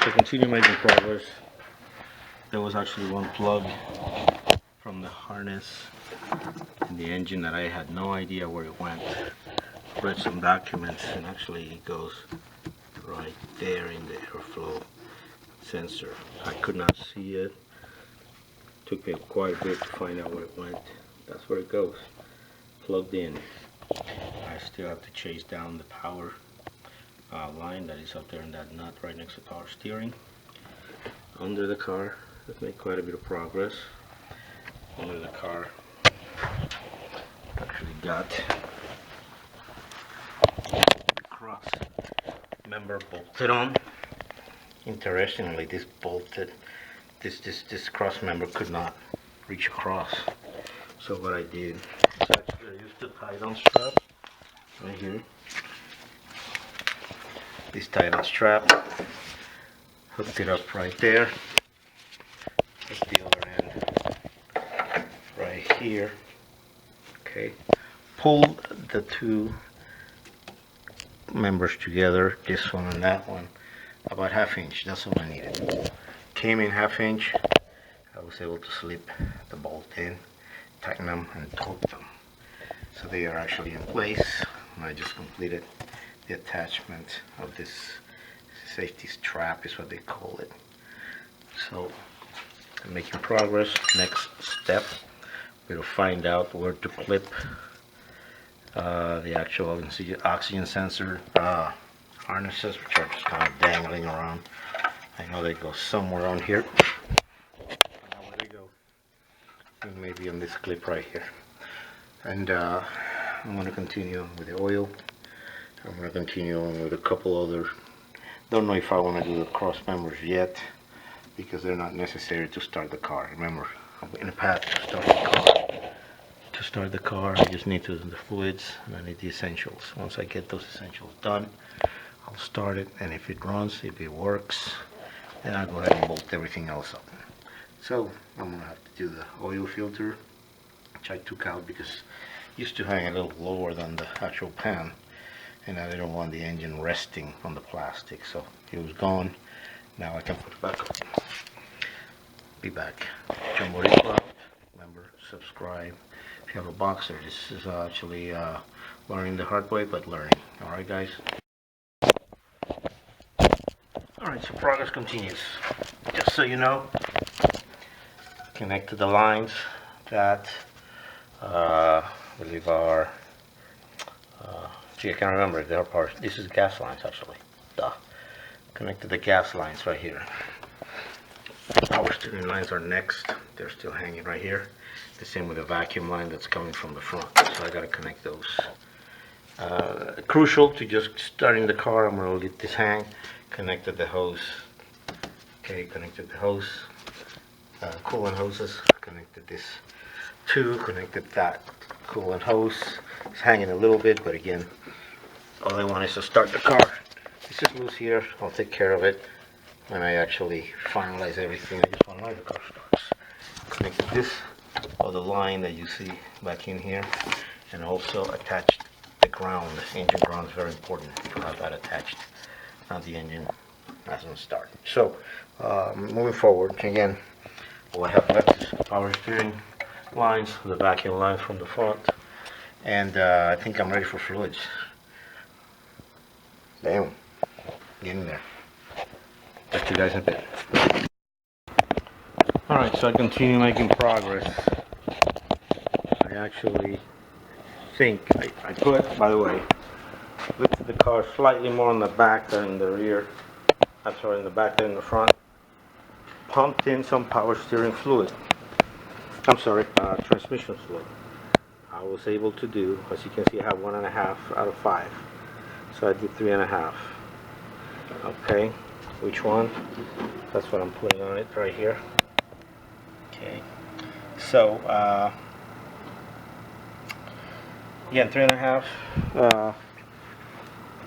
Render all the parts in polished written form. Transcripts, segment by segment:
to continue making progress, there was actually one plug from the harness in the engine that I had no idea where it went. Read some documents, and actually it goes right there in the airflow sensor. I could not see it. Took me quite a bit to find out where it went. That's where it goes, plugged in. I still have to chase down the power line that is up there in that nut right next to power steering. Under the car, I've made quite a bit of progress. Under the car, actually got the cross member bolted on. Interestingly, this cross member could not reach across. So what I did is actually I used the tie-down strap right here. This tie-down strap, hooked it up right there. Hooked the other end right here. Okay, pulled the two members together, this one and that one, about 1/2 inch. That's all I needed. Came in 1/2 inch. I was able to slip the bolt in, tighten them, and torque them. So they are actually in place. And I just completed the attachment of this safety strap, is what they call it. So I'm making progress. Next step, we'll find out where to clip the actual oxygen sensor harnesses, which are just kind of dangling around. I know they go somewhere on here. Now where they go? Maybe on this clip right here. And I'm going to continue on with the oil. I'm going to continue on with a couple other. Don't know if I want to do the cross members yet, because they're not necessary to start the car. Remember, I'm in a path to start the car. To start the car, I just need the fluids, and I need the essentials. Once I get those essentials done, I'll start it, and if it runs, if it works, then I'll go ahead and bolt everything else up. So I'm going to have to do the oil filter, which I took out because it used to hang a little lower than the actual pan, and I didn't want the engine resting on the plastic, so it was gone. Now I can put it back up. Be back. Chomboricua. Remember, subscribe. If you have a Boxster, this is actually learning the hard way, but learning. Alright guys? Alright, so progress continues. Just so you know, connect to the lines that I believe are, gee, I can't remember if they are power. This is gas lines actually. Duh. Connect to the gas lines right here. Power steering lines are next. They're still hanging right here. The same with the vacuum line that's coming from the front. So I gotta connect those. Crucial to just starting the car. I'm gonna let this hang. Connected the hose. Okay, connected the hose. Coolant hoses. Connected this too. Connected that coolant hose. It's hanging a little bit, but again, all I want is to start the car. This is loose here. I'll take care of it when I actually finalize everything. I just want to know the car starts. Connected this other line that you see back in here, and also attached the ground. The engine ground is very important to have that attached. Now the engine doesn't start. So moving forward, again, all I have left is power steering lines, the vacuum line from the front, and I think I'm ready for fluids. Damn, getting there. Talk to you guys in a bit. Alright, so I continue making progress. I actually think I put, by the way, lifted the car slightly more on the back than in the rear. I'm sorry, in the back than in the front. Pumped in some power steering fluid. I'm sorry, transmission fluid. I was able to do, as you can see, I have 1.5 out of 5. So I did 3.5. Okay, which one? That's what I'm putting on it right here. Okay, so again, 3.5. I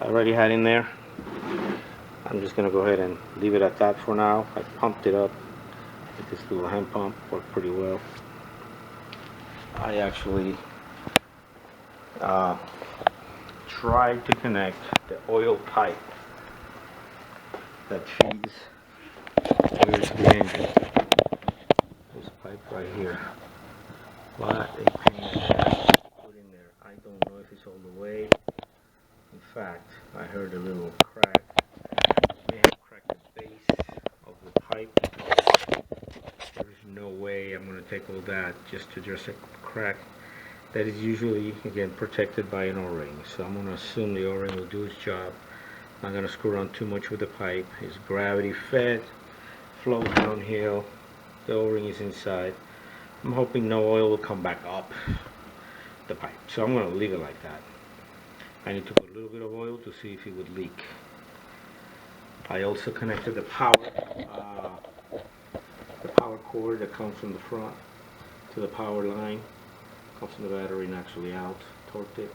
already had in there. I'm just gonna go ahead and leave it at that for now. I pumped it up with this little hand pump, worked pretty well. I actually tried to connect the oil pipe that feeds Here's the engine. This pipe right here. What a pain in the ass to put in there. I don't know if it's all the way. In fact, I heard a little crack. May have cracked the base of the pipe. There's no way I'm going to take all that just to address a crack that is usually, again, protected by an O-ring. So I'm going to assume the O-ring will do its job. I'm not going to screw around too much with the pipe. It's gravity fed, flows downhill. The O-ring is inside. I'm hoping no oil will come back up the pipe. So I'm going to leave it like that. I need to put a little bit of oil to see if it would leak. I also connected the power cord that comes from the front to the power line. Comes from the battery and actually out. Torqued it,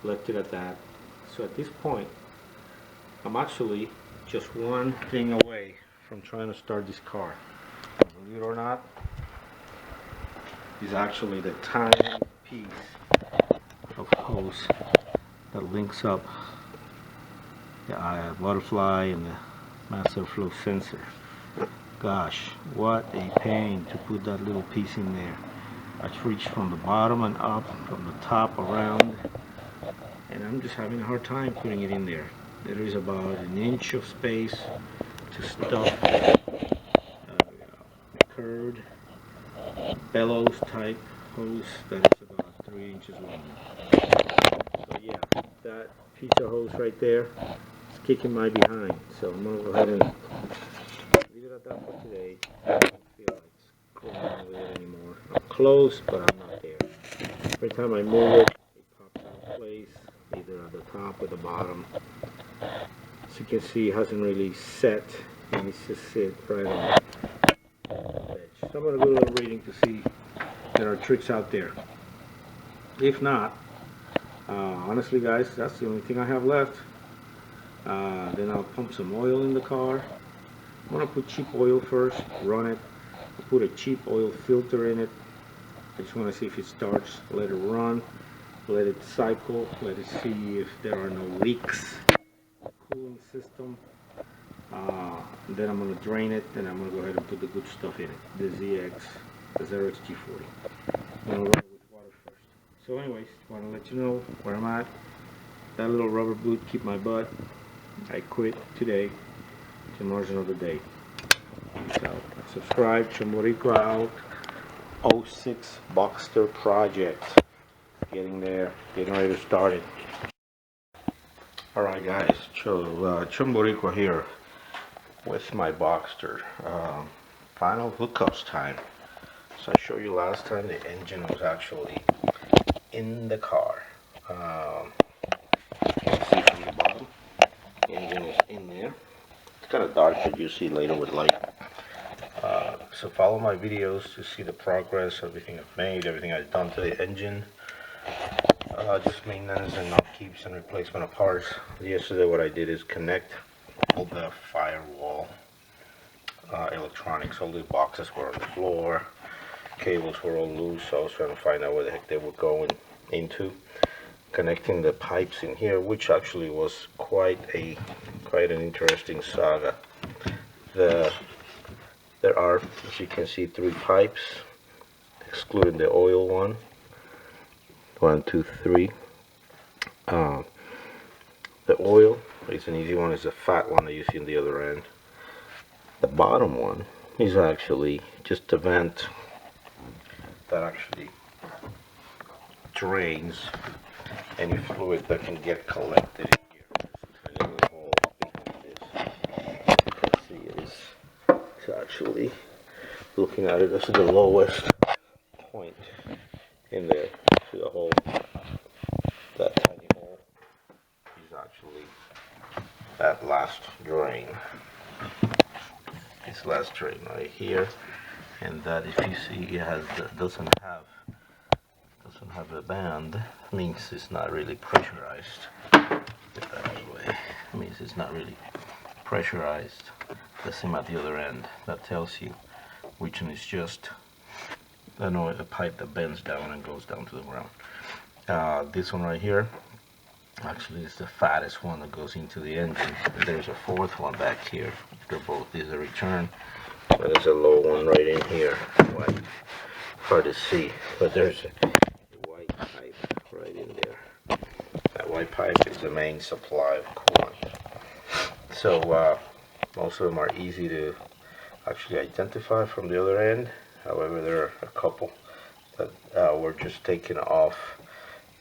left it at that. So at this point, I'm actually just one thing away from trying to start this car. Believe it or not, is actually the tiny piece of hose that links up the butterfly and the master flow sensor. Gosh, what a pain to put that little piece in there. I reached from the bottom and up, from the top around, and I'm just having a hard time putting it in there. There is about an inch of space to stuff curved bellows type hose that is about 3 inches long. So yeah, that piece of hose right there is kicking my behind. So I'm going to go ahead and leave it at that for today. I don't feel like screwing around with it anymore. I'm close, but I'm not there. Every time I move it, it pops out of place, either at the top or the bottom. As you can see, it hasn't really set, and it's just sit right on the edge. So I'm going to do a little reading to see if there are tricks out there. If not, honestly guys, that's the only thing I have left. Then I'll pump some oil in the car. I'm going to put cheap oil first, run it. I'll put a cheap oil filter in it. I just want to see if it starts, let it run, let it cycle, let it see if there are no leaks. Cooling system. Then I'm going to drain it, then I'm going to go ahead and put the good stuff in it. The ZX, the 0xG40. I'm going to run it with water first. So anyways, I want to let you know where I'm at. That little rubber boot keep my butt. I quit today. Tomorrow's another day. Peace out. Subscribe. Chomboricua out. 06 Boxster project. Getting there. Getting ready to start it. Alright guys, Chomboricua here with my Boxster. Final hookups time. So I showed you last time the engine was actually in the car. You can see from the bottom, the engine is in there. It's kind of dark, but you see later with light. So follow my videos to see the progress, everything I've made, everything I've done to the engine. Just maintenance and upkeeps and replacement of parts. Yesterday what I did is connect all the firewall electronics. All the boxes were on the floor, cables were all loose, so I was trying to find out where the heck they were going into. Connecting the pipes in here, which actually was quite an interesting saga. There are, as you can see, 3 pipes, excluding the oil one. 1, 2, 3. The oil is an easy one. It's a fat one that you see on the other end. The bottom one is actually just a vent that actually drains any fluid that can get collected in here. There's a little hole behind this. You can see it's actually, looking at it, this is the lowest point in there. See the hole? That tiny hole is actually that last drain. This last drain right here, and that, if you see, it has doesn't have a band, means it's not really pressurized. Get that out of the way. It means it's not really pressurized. The same at the other end. That tells you which one is just a pipe that bends down and goes down to the ground. This one right here actually is the fattest one that goes into the engine. There's a 4th one back here. They're both, these are return. There's a low one right in here. White. Hard to see, but there's a white pipe right in there. That white pipe is the main supply of coolant. So most of them are easy to actually identify from the other end. However, there are a couple that were just taken off.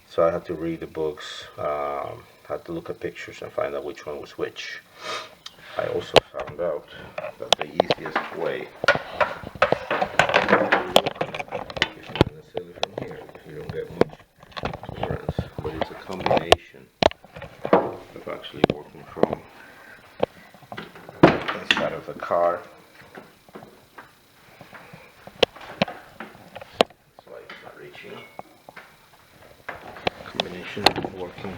So I had to read the books, had to look at pictures and find out which one was which. I also found out that the easiest way is not necessarily from here, because you don't get much tolerance, but it's a combination of actually working from inside of the car. This light's not reaching. Combination of working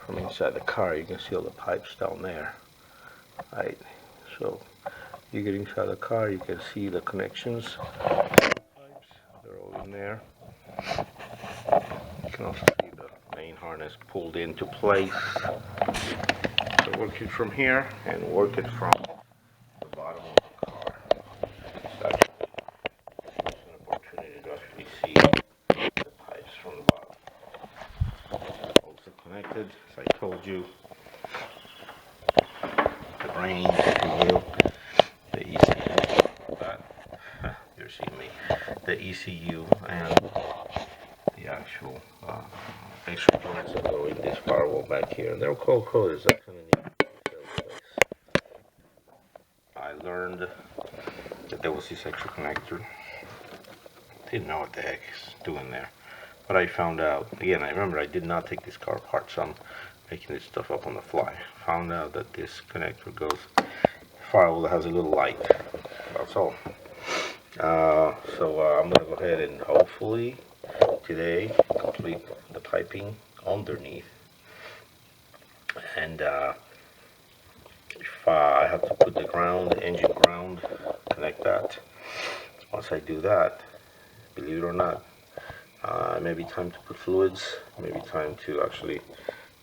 from inside the car. You can see all the pipes down there, right? So you get inside the car, you can see the connections. Pipes, they're all in there. You can also see the main harness pulled into place. So work it from here and work it from the bottom of the car. So it's an opportunity to actually see the pipes from the bottom. Also connected, as I told you, the range, the wheel, the ECU, you're seeing me, the ECU and the actual extra parts that go in this firewall back here. They're cold coded. That's kind of neat. I learned that there was this extra connector. Didn't know what the heck is doing there, but I found out. Again, I remember I did not take this car apart, so I'm making this stuff up on the fly. Found out that this connector goes firewall that has a little light. That's all. So I'm gonna go ahead and hopefully today complete the piping underneath, and if I have to put the ground, the engine ground, connect that. Once I do that, believe it or not, maybe time to put fluids, maybe time to actually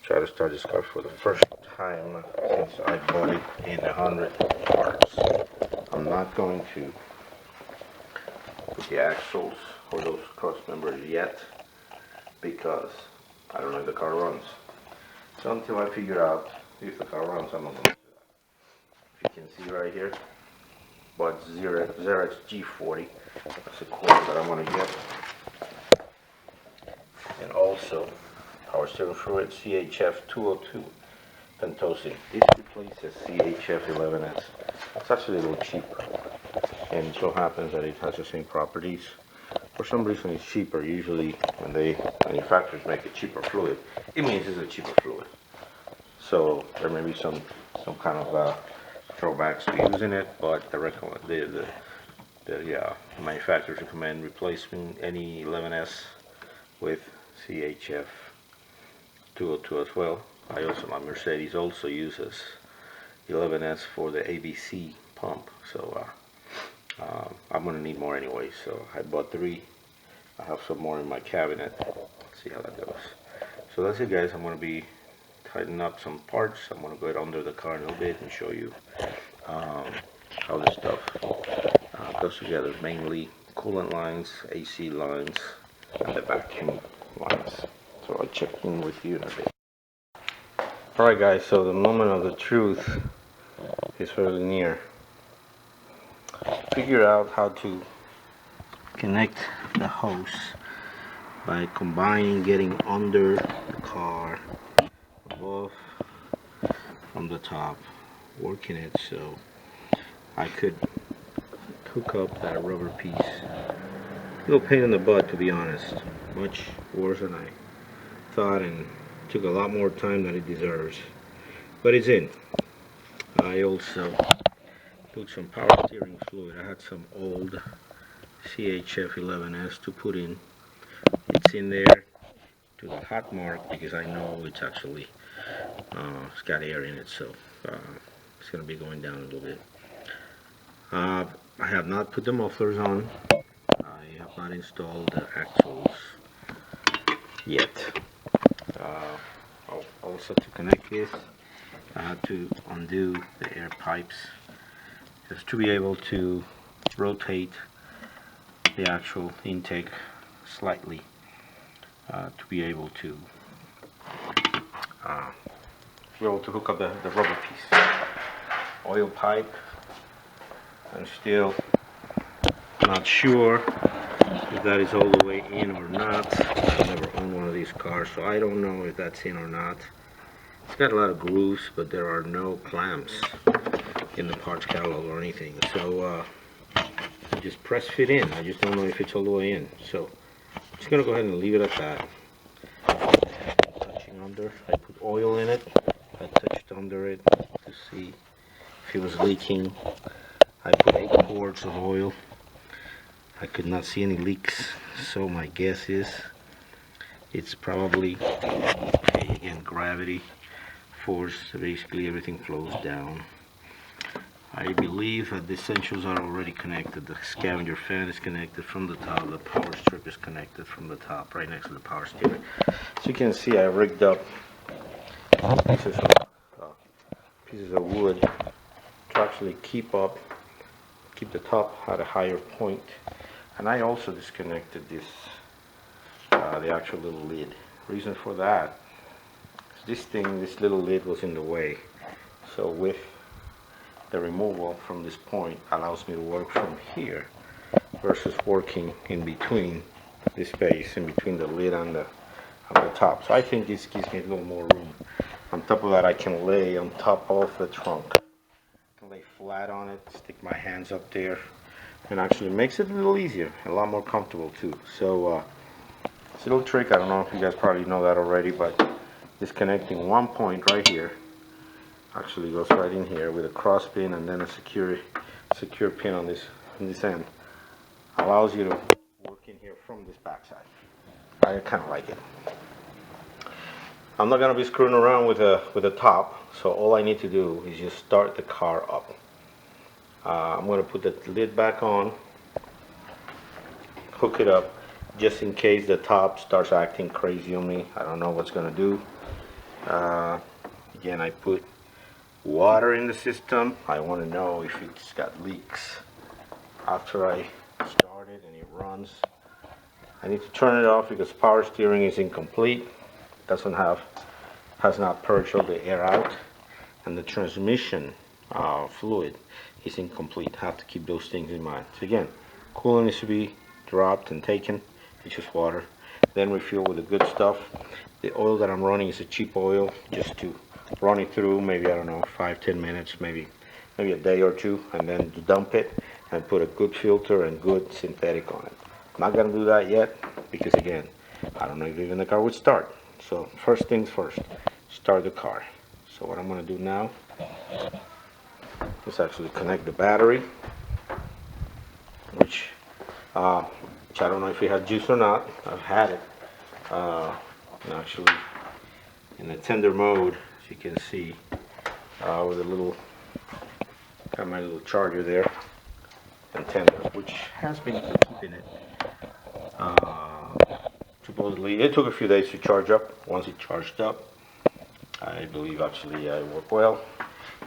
try to start this car for the first time since I bought it in 100 parts. I'm not going to put the axles or those cross members yet, because I don't know if the car runs. So until I figure out if the car runs, I'm not going to do that. If you can see right here, but Xerox G40, that's a cord that I want to get. And also power steering fluid CHF 202 pentosine. This replaces CHF 11S. It's actually a little cheaper, and it so happens that it has the same properties. For some reason it's cheaper. Usually when manufacturers make a cheaper fluid, it means it's a cheaper fluid. So there may be some kind of throwbacks to using it, but the manufacturers recommend replacing any 11S with CHF 202 as well. My Mercedes also uses 11S for the ABC pump, so I'm gonna need more anyway. So I bought 3. I have some more in my cabinet. Let's see how that goes. So that's it, guys. I'm gonna be tightening up some parts. I'm gonna go under the car in a little bit and show you how this stuff goes together. Mainly coolant lines, AC lines, and the vacuum lines. So I'll check in with you in a bit. Alright guys, so the moment of the truth is fairly near. Figure out how to connect the hose by combining getting under the car, above, from the top, working it so I could hook up that rubber piece. A little pain in the butt, to be honest. Much worse than I thought, and took a lot more time than it deserves, but it's in. I also put some power steering fluid. I had some old CHF 11S to put in. It's in there to the hot mark because I know it's actually it's got air in it, so it's going to be going down a little bit. I have not put the mufflers on. I have not installed the axles yet. Also, to connect this, I had to undo the air pipes just to be able to rotate the actual intake slightly to be able to hook up the rubber piece. Oil pipe. I'm still not sure if that is all the way in or not. I've never owned one of these cars, so I don't know if that's in or not. It's got a lot of grooves, but there are no clamps in the parts catalog or anything. So I just press fit in. I just don't know if it's all the way in. So I'm just gonna go ahead and leave it at that. Touching under, I put oil in it. I touched under it to see if it was leaking. I put 8 quarts of oil. I could not see any leaks, so my guess is it's probably, okay, again, gravity force, basically everything flows down. I believe that the essentials are already connected. The scavenger fan is connected from the top, the power strip is connected from the top, right next to the power steering. So you can see I rigged up pieces of wood to actually keep the top at a higher point. And I also disconnected this, the actual little lid. Reason for that is this little lid was in the way. So with the removal from this point allows me to work from here versus working in between this space, in between the lid and the top. So I think this gives me a little more room. On top of that, I can lay on top of the trunk. I can lay flat on it, stick my hands up there, and actually makes it a little easier, a lot more comfortable too. So it's a little trick. I don't know if you guys probably know that already, but disconnecting one point right here actually goes right in here with a cross pin and then a secure pin on this end. Allows you to work in here from this backside. I kind of like it. I'm not going to be screwing around with the top, so all I need to do is just start the car up. I'm going to put the lid back on, hook it up, just in case the top starts acting crazy on me. I don't know what's going to do. Again, I put water in the system. I want to know if it's got leaks after I start it and it runs. I need to turn it off because power steering is incomplete. Has not purged all the air out, and the transmission fluid is incomplete. Have to keep those things in mind. So again, coolant needs to be dropped and taken. It's just water. Then refuel with the good stuff. The oil that I'm running is a cheap oil, just to run it through. Maybe, I don't know, 5-10 minutes, maybe a day or two, and then dump it and put a good filter and good synthetic on it. I'm not gonna do that yet because again, I don't know if even the car would start. So first things first, start the car. So what I'm going to do now is actually connect the battery, which I don't know if it had juice or not. I've had it. And actually in the tender mode, as you can see, with a little, got my little charger there, and tender, which has been keeping it. Supposedly, it took a few days to charge up. Once it charged up, I believe actually I work well.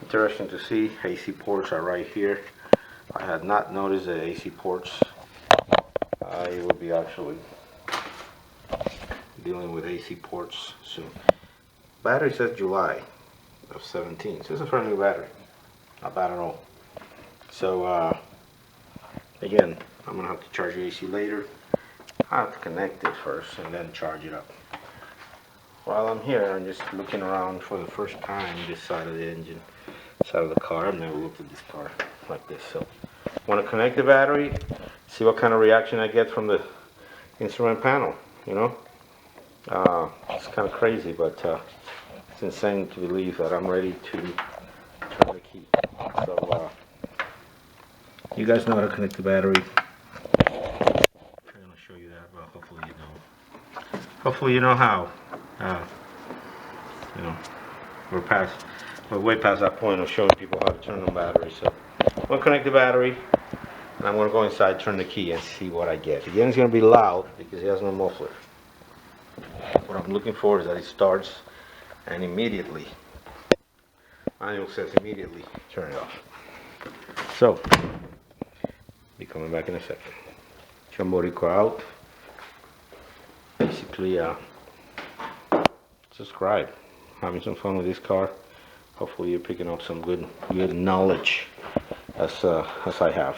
Interesting to see, AC ports are right here. I had not noticed the AC ports. I will be actually dealing with AC ports soon. Battery says July of 17, so it's a brand new battery. Not bad at all. So again, I'm gonna have to charge the AC later. I have to connect it first and then charge it up. While I'm here, I'm just looking around for the first time this side of the engine, side of the car. I've never looked at this car like this. So I want to connect the battery, see what kind of reaction I get from the instrument panel, you know. It's kind of crazy, but it's insane to believe that I'm ready to turn the key. So you guys know how to connect the battery. Show you that, but hopefully you know. Hopefully you know how. You know, we're way past that point of showing people how to turn on batteries. So I'm gonna connect the battery, and I'm gonna go inside, turn the key, and see what I get. Again, it's gonna be loud because it has no muffler. What I'm looking for is that it starts, and immediately, manual says immediately turn it off. So Be coming back in a second. Chomboricua out. Basically, subscribe. Having some fun with this car. Hopefully, you're picking up some good knowledge, as I have.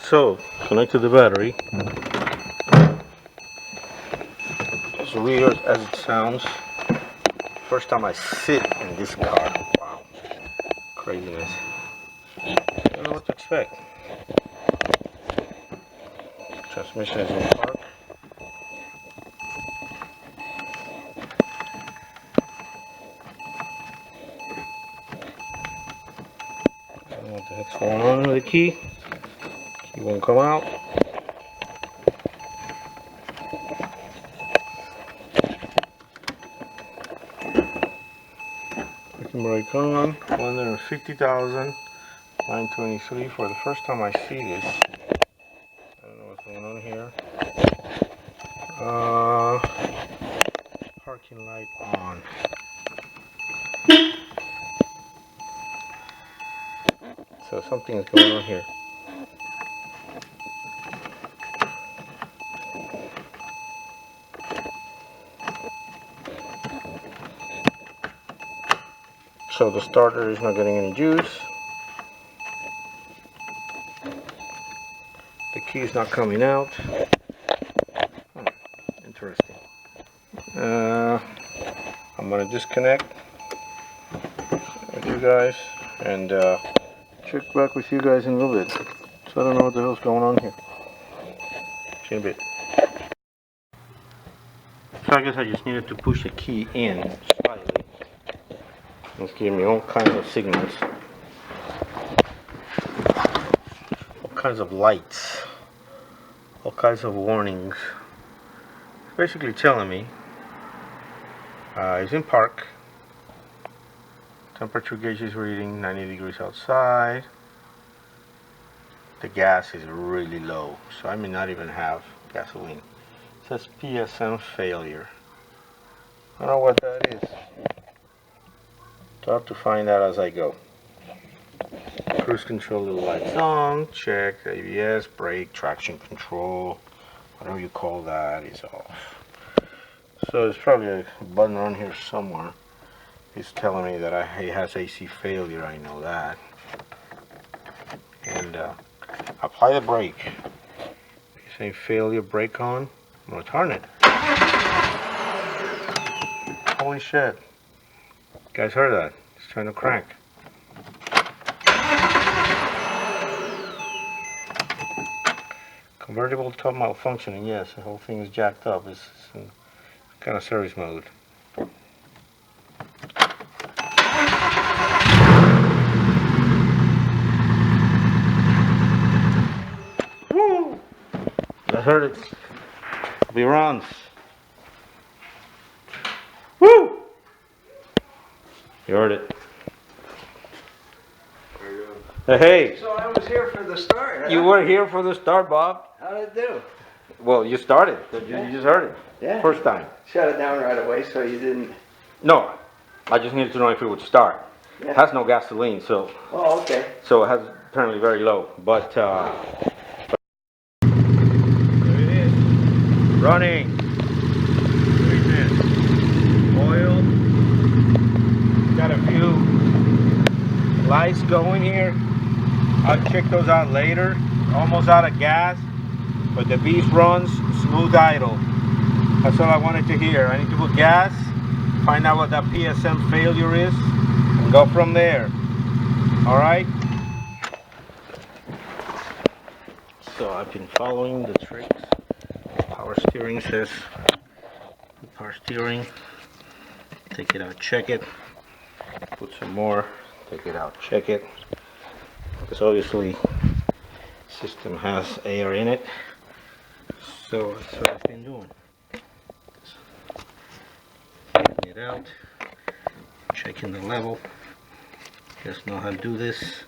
So, connect to the battery. As weird as it sounds, first time I sit in this car. Wow, craziness. I don't know what to expect. Transmission is in park. I don't know what the heck's going on with the key. Key won't come out. Parking brake on. 150,923 for the first time I see this. I don't know what's going on here. Parking light on. So something is going on here. So the starter is not getting any juice. The key is not coming out. Interesting. I'm gonna disconnect with you guys and check back with you guys in a little bit. So I don't know what the hell's going on here. See you in a bit. So I guess I just needed to push the key in slightly. It's giving me all kinds of signals. All kinds of lights. All kinds of warnings. It's basically telling me it's in park. Temperature gauge is reading 90 degrees outside. The gas is really low, so I may not even have gasoline. It says PSM failure. I don't know what that is. So I'll have to find out as I go. Cruise control, little lights on, check. ABS, brake, traction control, whatever you call that, is off. So there's probably a button on here somewhere. It's telling me that it has AC failure, I know that. And apply the brake. It's saying failure, brake on. I'm gonna turn it. Holy shit. You guys heard that? It's trying to crank. Convertible top malfunctioning, yes, the whole thing is jacked up. It's in kind of service mode. Woo! I heard it. It runs. Woo! You heard it. Hey. So I was here for the start. Huh? You were here for the start, Bob. How did it do? Well, you started. You just heard it. Yeah. First time. Shut it down right away so you didn't... No. I just needed to know if it would start. Yeah. It has no gasoline, so... Oh, okay. So it has apparently very low. But, there it is. Running. Oil. Got a few lights going here. I'll check those out later. Almost out of gas, but the beast runs smooth idle. That's all I wanted to hear. I need to put gas, find out what that PSM failure is, and go from there. All right. So I've been following the tricks. Power steering says power steering. Take it out, check it. Put some more. Take it out, check it. Because obviously system has air in it, so that's what I've been doing. Taking it out, checking the level. Just know how to do this.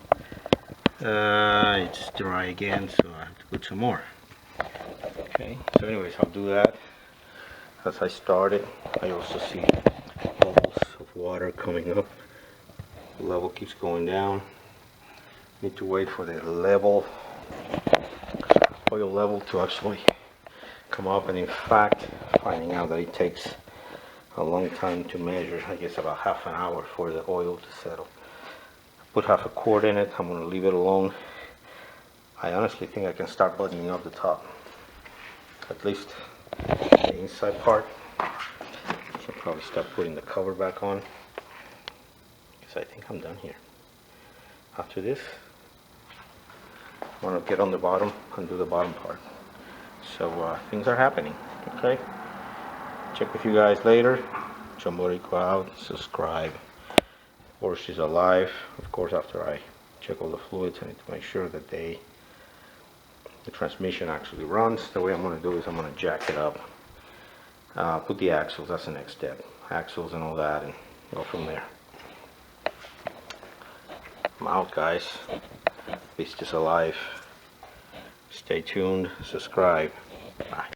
It's dry again, so I have to put some more. Okay, so anyways, I'll do that. As I started, I also see bubbles of water coming up. The level keeps going down. Need to wait for the level, oil level to actually come up, and in fact finding out that it takes a long time to measure. I guess about half an hour for the oil to settle. Put half a quart in it. I'm going to leave it alone. I honestly think I can start buttoning up the top, at least the inside part. Should probably start putting the cover back on, because I think I'm done here. After this, I want to get on the bottom and do the bottom part. So things are happening. Okay, check with you guys later. Chomboricua out. Subscribe. Horse is alive. Of course, after I check all the fluids, I need to make sure that the transmission actually runs. The way I'm going to do is I'm going to jack it up, put the axles. That's the next step. Axles and all that, and go from there. I'm out, guys. Beast is alive. Stay tuned. Subscribe. Bye.